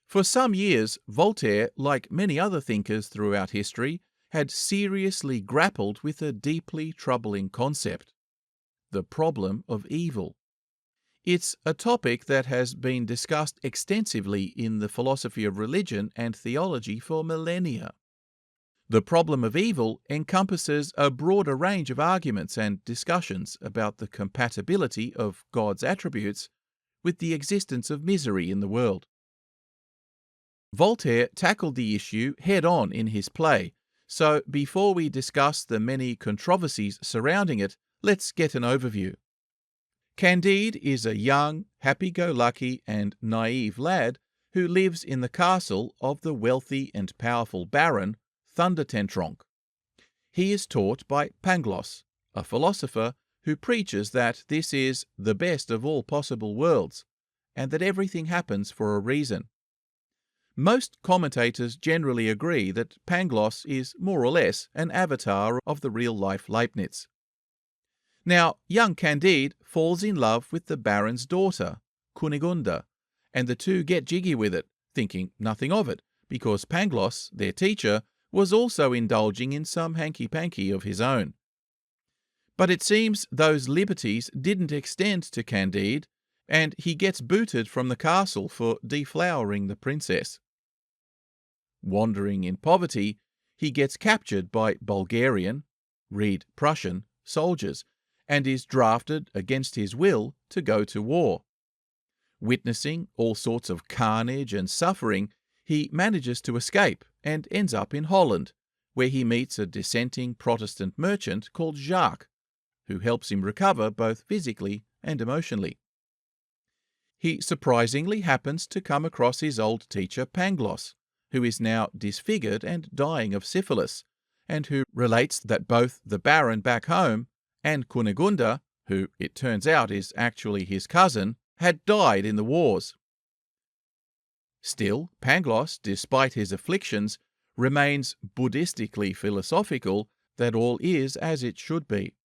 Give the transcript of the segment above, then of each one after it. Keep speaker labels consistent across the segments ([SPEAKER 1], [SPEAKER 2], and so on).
[SPEAKER 1] For some years, Voltaire, like many other thinkers throughout history, had seriously grappled with a deeply troubling concept: the problem of evil. It's a topic that has been discussed extensively in the philosophy of religion and theology for millennia. The problem of evil encompasses a broader range of arguments and discussions about the compatibility of God's attributes with the existence of misery in the world. Voltaire tackled the issue head-on in his play, so before we discuss the many controversies surrounding it, let's get an overview. Candide is a young, happy-go-lucky and naïve lad who lives in the castle of the wealthy and powerful Baron Thunder-ten-tronckh. He is taught by Pangloss, a philosopher who preaches that this is the best of all possible worlds, and that everything happens for a reason. Most commentators generally agree that Pangloss is more or less an avatar of the real-life Leibniz. Now, young Candide falls in love with the Baron's daughter, Cunegonde, and the two get jiggy with it, thinking nothing of it, because Pangloss, their teacher, was also indulging in some hanky-panky of his own. But it seems those liberties didn't extend to Candide, and he gets booted from the castle for deflowering the princess. Wandering in poverty, he gets captured by Bulgarian, read Prussian, soldiers, and is drafted against his will to go to war. Witnessing all sorts of carnage and suffering, he manages to escape and ends up in Holland, where he meets a dissenting Protestant merchant called Jacques, who helps him recover both physically and emotionally. He surprisingly happens to come across his old teacher Pangloss, who is now disfigured and dying of syphilis, and who relates that both the Baron back home and Cunegonde, who it turns out is actually his cousin, had died in the wars. Still, Pangloss, despite his afflictions, remains Buddhistically philosophical that all is as it should be.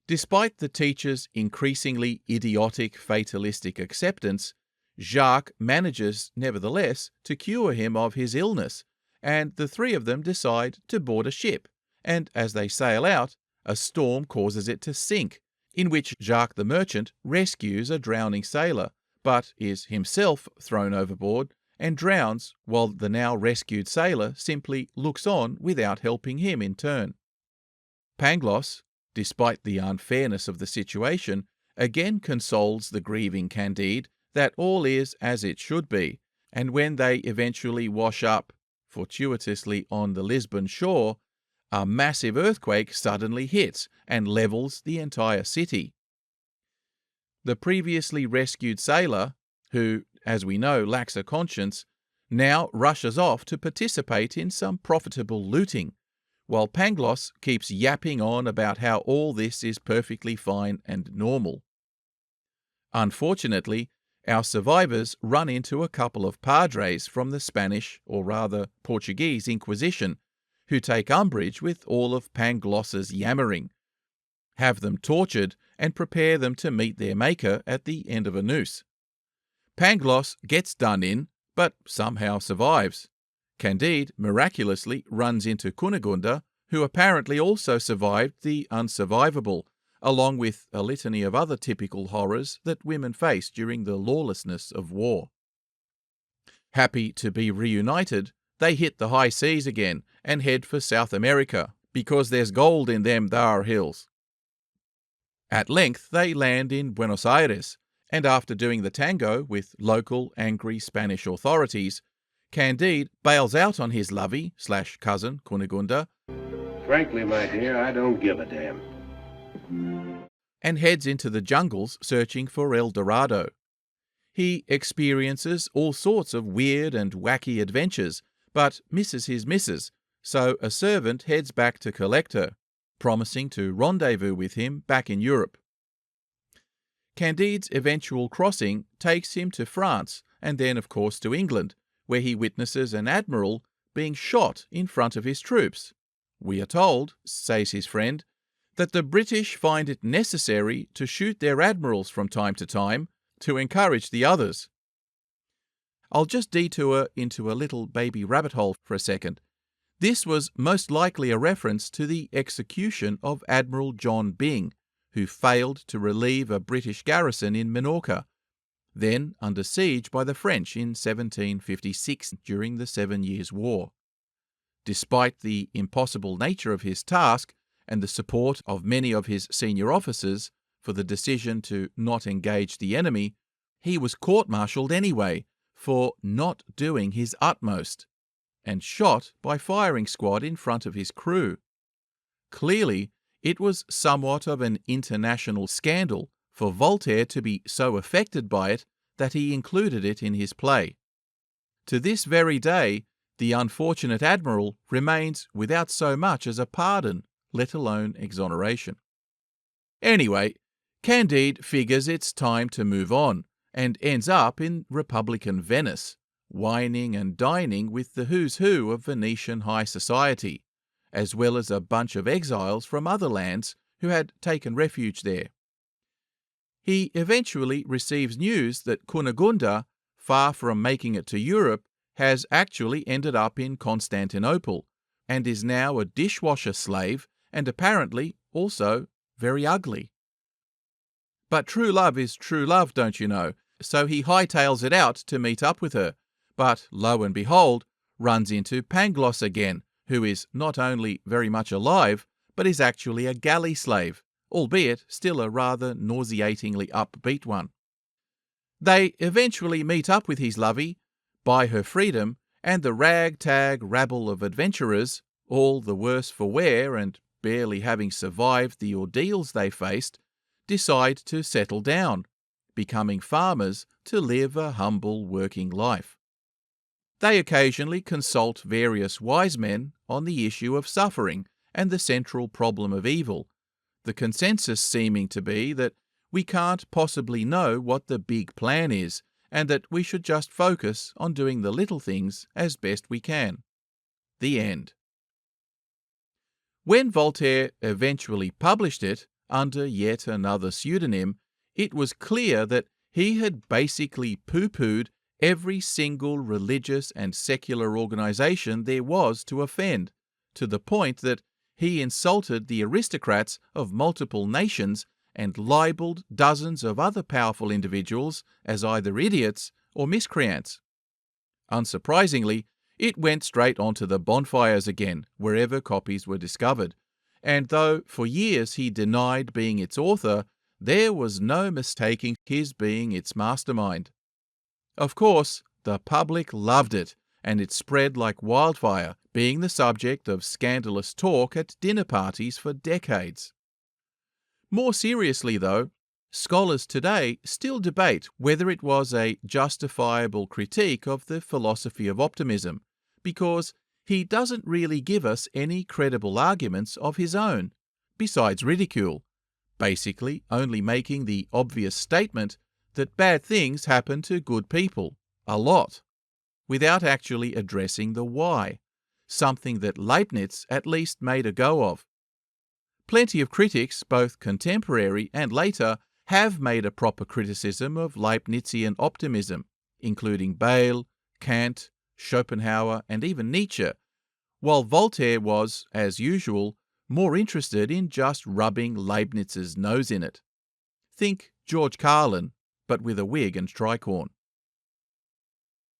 [SPEAKER 1] Despite the teacher's increasingly idiotic fatalistic acceptance, Jacques manages, nevertheless, to cure him of his illness, and the three of them decide to board a ship, and as they sail out, a storm causes it to sink, in which Jacques the merchant rescues a drowning sailor, but is himself thrown overboard and drowns, while the now rescued sailor simply looks on without helping him in turn. Pangloss, despite the unfairness of the situation, again consoles the grieving Candide that all is as it should be, and when they eventually wash up, fortuitously on the Lisbon shore, a massive earthquake suddenly hits and levels the entire city. The previously rescued sailor, who, as we know, lacks a conscience, now rushes off to participate in some profitable looting, while Pangloss keeps yapping on about how all this is perfectly fine and normal. Unfortunately, our survivors run into a couple of padres from the Spanish, or rather Portuguese, Inquisition, who take umbrage with all of Pangloss's yammering, have them tortured, and prepare them to meet their maker at the end of a noose. Pangloss gets done in, but somehow survives. Candide miraculously runs into Cunegonde, who apparently also survived the unsurvivable, along with a litany of other typical horrors that women face during the lawlessness of war. Happy to be reunited, they hit the high seas again and head for South America, because there's gold in them thar hills. At length they land in Buenos Aires, and after doing the tango with local angry Spanish authorities, Candide bails out on his lovey/cousin Cunegonde,
[SPEAKER 2] "Frankly, my dear, I don't give a damn,"
[SPEAKER 1] and heads into the jungles searching for El Dorado. He experiences all sorts of weird and wacky adventures, but misses his missus, so a servant heads back to collect her, promising to rendezvous with him back in Europe. Candide's eventual crossing takes him to France, and then, of course, to England, where he witnesses an admiral being shot in front of his troops. "We are told," says his friend, "that the British find it necessary to shoot their admirals from time to time to encourage the others." I'll just detour into a little baby rabbit hole for a second. This was most likely a reference to the execution of Admiral John Byng, who failed to relieve a British garrison in Minorca, then under siege by the French in 1756 during the 7 Years' War. Despite the impossible nature of his task and the support of many of his senior officers for the decision to not engage the enemy, he was court-martialed anyway for not doing his utmost, and shot by firing squad in front of his crew. Clearly, it was somewhat of an international scandal for Voltaire to be so affected by it that he included it in his play. To this very day, the unfortunate admiral remains without so much as a pardon, let alone exoneration. Anyway, Candide figures it's time to move on, and ends up in Republican Venice, wining and dining with the who's who of Venetian high society, as well as a bunch of exiles from other lands who had taken refuge there. He eventually receives news that Cunegonde, far from making it to Europe, has actually ended up in Constantinople, and is now a dishwasher slave, and apparently also very ugly. But true love is true love, don't you know, so he hightails it out to meet up with her, but lo and behold, runs into Pangloss again, who is not only very much alive, but is actually a galley slave, albeit still a rather nauseatingly upbeat one. They eventually meet up with his lovey, buy her freedom, and the ragtag rabble of adventurers, all the worse for wear and barely having survived the ordeals they faced, decide to settle down, becoming farmers to live a humble working life. They occasionally consult various wise men on the issue of suffering and the central problem of evil, the consensus seeming to be that we can't possibly know what the big plan is, and that we should just focus on doing the little things as best we can. The end. When Voltaire eventually published it, under yet another pseudonym, it was clear that he had basically pooh-poohed every single religious and secular organization there was to offend, to the point that he insulted the aristocrats of multiple nations and libeled dozens of other powerful individuals as either idiots or miscreants. Unsurprisingly, it went straight onto the bonfires again, wherever copies were discovered, and though for years he denied being its author, there was no mistaking his being its mastermind. Of course, the public loved it, and it spread like wildfire, being the subject of scandalous talk at dinner parties for decades. More seriously, though, scholars today still debate whether it was a justifiable critique of the philosophy of optimism, because he doesn't really give us any credible arguments of his own, besides ridicule, basically only making the obvious statement that bad things happen to good people, a lot, without actually addressing the why, something that Leibniz at least made a go of. Plenty of critics, both contemporary and later, have made a proper criticism of Leibnizian optimism, including Bayle, Kant, Schopenhauer, and even Nietzsche, while Voltaire was, as usual, more interested in just rubbing Leibniz's nose in it. Think George Carlin, but with a wig and tricorn.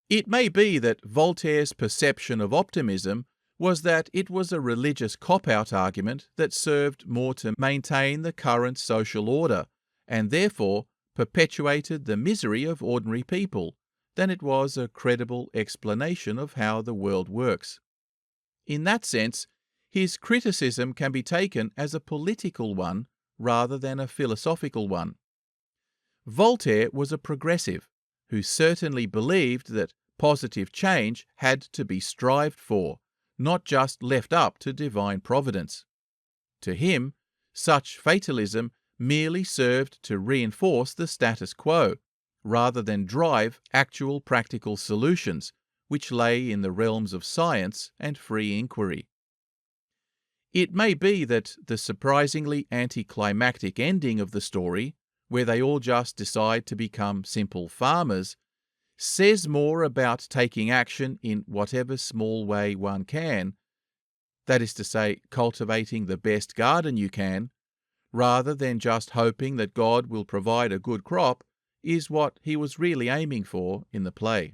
[SPEAKER 1] It may be that Voltaire's perception of optimism was that it was a religious cop-out argument that served more to maintain the current social order, and therefore perpetuated the misery of ordinary people, than it was a credible explanation of how the world works. In that sense, his criticism can be taken as a political one rather than a philosophical one. Voltaire was a progressive who certainly believed that positive change had to be strived for, not just left up to divine providence. To him, such fatalism merely served to reinforce the status quo, rather than drive actual practical solutions, which lay in the realms of science and free inquiry. It may be that the surprisingly anticlimactic ending of the story, where they all just decide to become simple farmers, says more about taking action in whatever small way one can, that is to say, cultivating the best garden you can, rather than just hoping that God will provide a good crop, is what he was really aiming for in the play.